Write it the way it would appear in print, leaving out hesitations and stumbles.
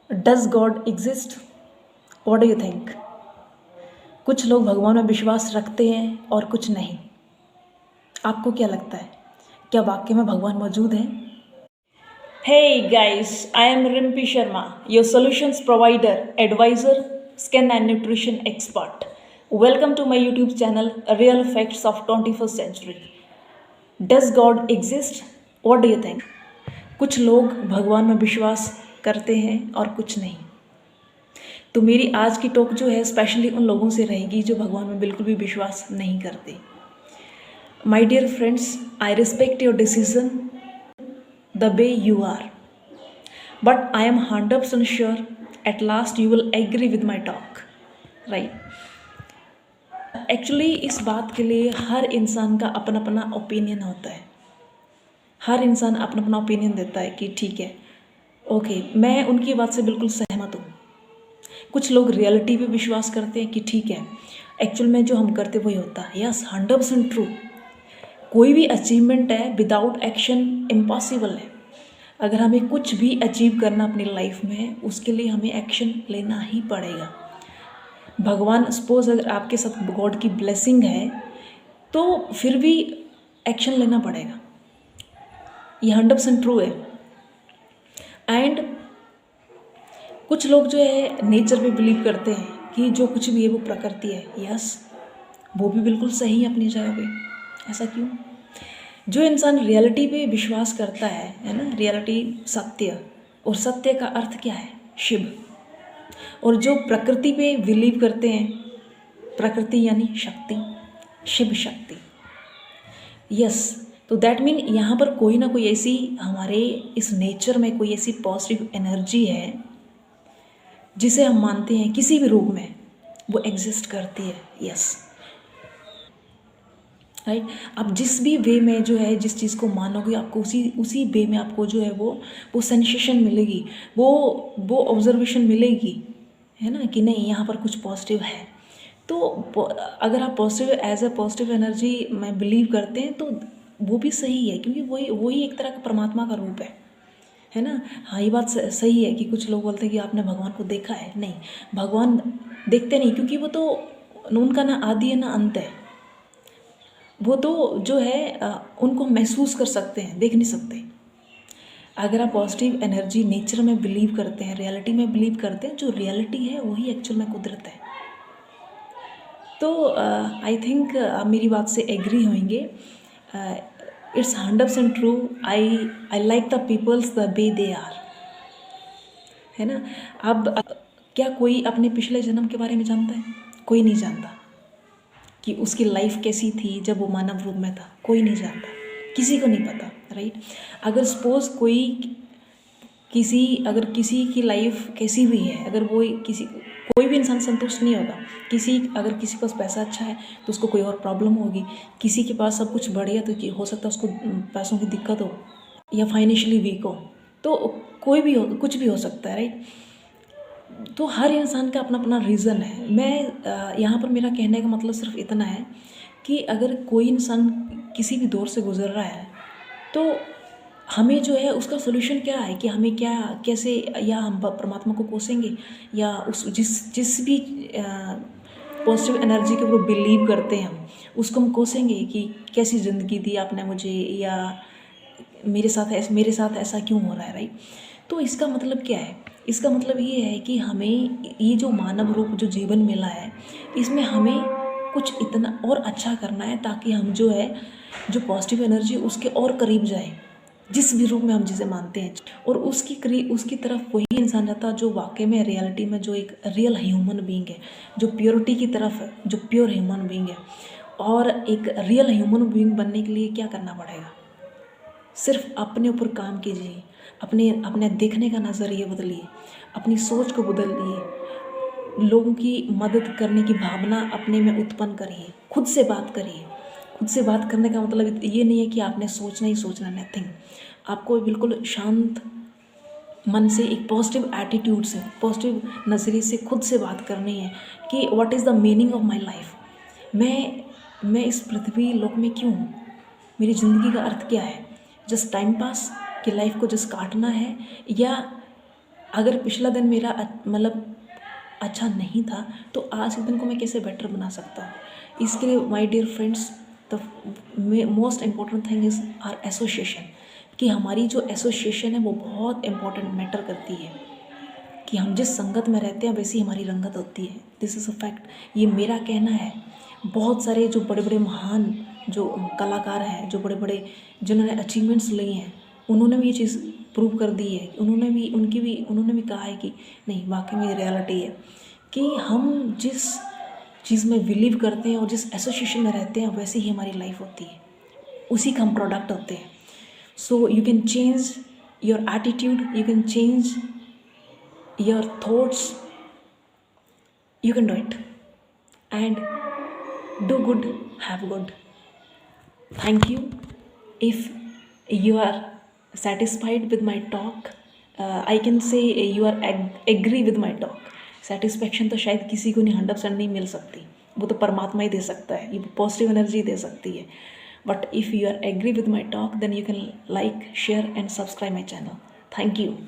Does God exist? What do you think? कुछ लोग भगवान में विश्वास रखते हैं और कुछ नहीं। आपको क्या लगता है, क्या वाकई में भगवान मौजूद है? Hey guys, I am Rimpi Sharma, your solutions provider, advisor, skin and nutrition expert. Welcome to my YouTube channel, Real Facts of 21st Century. Does God exist? What do you think? कुछ लोग भगवान में विश्वास करते हैं और कुछ नहीं। तो मेरी आज की टॉक जो है स्पेशली उन लोगों से रहेगी जो भगवान में बिल्कुल भी विश्वास नहीं करते। My dear friends, I respect your decision the way you are, but I am 100% sure at last you will agree with my talk, right? Actually इस बात के लिए हर इंसान का अपना अपना ओपिनियन होता है। हर इंसान अपना अपना ओपिनियन देता है कि ठीक है, ओके, मैं उनकी बात से बिल्कुल सहमत हूँ। कुछ लोग रियलिटी पे विश्वास करते हैं कि ठीक है, एक्चुअल में जो हम करते वही होता है। Yes, 100% true. कोई भी अचीवमेंट है विदाउट एक्शन इम्पॉसिबल है। अगर हमें कुछ भी अचीव करना अपनी लाइफ में, उसके लिए हमें एक्शन लेना ही पड़ेगा। भगवान, सपोज अगर आपके साथ गॉड की ब्लेसिंग है तो फिर भी एक्शन लेना पड़ेगा। ये 100% ट्रू है। एंड कुछ लोग जो है नेचर पे बिलीव करते हैं कि जो कुछ भी है वो प्रकृति है। यस, वो भी बिल्कुल सही है अपनी जगह पे। ऐसा क्यों? जो इंसान रियलिटी पे विश्वास करता है ना, रियलिटी सत्य, और सत्य का अर्थ क्या है? शिव। और जो प्रकृति पे बिलीव करते हैं, प्रकृति यानी शक्ति, शिव शक्ति। यस, तो दैट मीन यहाँ पर कोई ना कोई ऐसी हमारे इस नेचर में कोई ऐसी पॉजिटिव एनर्जी है जिसे हम मानते हैं किसी भी रूप में वो एग्जिस्ट करती है। Yes, right. आप जिस भी वे में जो है जिस चीज़ को मानोगे, आपको उसी वे में आपको जो है वो सेंसेशन मिलेगी, वो ऑब्जर्वेशन मिलेगी, है ना, कि नहीं यहाँ पर कुछ पॉजिटिव है। तो अगर आप positive as a positive energy में बिलीव करते हैं तो वो भी सही है, क्योंकि वही एक तरह का परमात्मा का रूप है ना। हाँ, ये बात सही है कि कुछ लोग बोलते हैं कि आपने भगवान को देखा है। नहीं, भगवान देखते नहीं, क्योंकि वो तो उनका ना आदि है ना अंत है। वो तो जो है उनको महसूस कर सकते हैं, देख नहीं सकते। अगर आप पॉजिटिव एनर्जी नेचर में बिलीव करते हैं, रियलिटी में बिलीव करते हैं, जो रियलिटी है वही एक्चुअल में कुदरत है। तो आई थिंक आप मेरी बात से एग्री होंगे। It's 100% true. I like the peoples the way they are, है ना। अब क्या कोई अपने पिछले जन्म के बारे में जानता है? कोई नहीं जानता कि उसकी लाइफ कैसी थी जब वो मानव रूप में था। कोई नहीं जानता, किसी को नहीं पता, राइट। अगर सपोज अगर किसी की लाइफ कैसी भी है, अगर वो कोई भी इंसान संतुष्ट नहीं होगा। अगर किसी के पास पैसा अच्छा है तो उसको कोई और प्रॉब्लम होगी। किसी के पास सब कुछ बढ़िया तो हो सकता है उसको पैसों की दिक्कत हो या फाइनेंशियली वीक हो। तो कोई भी हो, कुछ भी हो सकता है, राइट। तो हर इंसान का अपना अपना रीज़न है। मैं यहाँ पर मेरा कहने का मतलब सिर्फ इतना है कि अगर कोई इंसान किसी भी दौर से गुजर रहा है तो हमें जो है उसका सोल्यूशन क्या है, कि हमें कैसे, या हम परमात्मा को कोसेंगे या उस जिस भी पॉजिटिव एनर्जी के ऊपर बिलीव करते हैं हम उसको हम कोसेंगे कि कैसी ज़िंदगी दी आपने मुझे, या मेरे साथ ऐसा क्यों हो रहा है, राइट। तो इसका मतलब क्या है? इसका मतलब ये है कि हमें ये जो मानव रूप जो जीवन मिला है, इसमें हमें कुछ इतना और अच्छा करना है ताकि हम जो है जो पॉजिटिव एनर्जी उसके और करीब जाए, जिस भी रूप में हम जिसे मानते हैं। और उसकी तरफ वही इंसान जाता जो वाकई में रियलिटी में जो एक रियल ह्यूमन बीइंग है, जो प्योरिटी की तरफ है, जो प्योर ह्यूमन बीइंग है। और एक रियल ह्यूमन बीइंग बनने के लिए क्या करना पड़ेगा? सिर्फ अपने ऊपर काम कीजिए, अपने देखने का नज़रिया बदलिए, अपनी सोच को बदलिए, लोगों की मदद करने की भावना अपने में उत्पन्न करिए, खुद से बात करिए। खुद से बात करने का मतलब ये नहीं है कि आपने सोचना ही सोचना, नथिंग। आपको बिल्कुल शांत मन से एक पॉजिटिव एटीट्यूड से, पॉजिटिव नज़रिए से खुद से बात करनी है कि what is the meaning of my life. मैं इस पृथ्वी लोक में क्यों हूँ? मेरी ज़िंदगी का अर्थ क्या है? जस्ट टाइम पास कि लाइफ को जस्ट काटना है, या अगर पिछला दिन मेरा मतलब अच्छा नहीं था तो आज के दिन को मैं कैसे बेटर बना सकता हूँ। इसके लिए my dear friends, the most important thing is our association, कि हमारी जो एसोसिएशन है वो बहुत इम्पोर्टेंट मैटर करती है, कि हम जिस संगत में रहते हैं वैसी हमारी रंगत होती है। दिस इज़ अ फैक्ट, ये मेरा कहना है। बहुत सारे जो बड़े बड़े महान जो कलाकार हैं, जो बड़े बड़े जिन्होंने अचीवमेंट्स लिए हैं, उन्होंने भी ये चीज़ प्रूव कर दी है। उन्होंने भी कहा है कि नहीं, वाकई में रियलिटी है कि हम जिस चीज़ में बिलीव करते हैं और जिस एसोसिएशन में रहते हैं वैसी ही हमारी लाइफ होती है, उसी का हम प्रोडक्ट होते हैं। So you can change your attitude, you can change your thoughts, you can do it, and do good, have good. Thank you. If you are satisfied with my talk, I can say you are agree with my talk. Satisfaction तो शायद किसी को नहीं 100% नहीं मिल सकती, वो तो परमात्मा ही दे सकता है, ये पॉजिटिव एनर्जी दे सकती है. But if you are agree with my talk, then you can like, share and subscribe my channel. Thank you.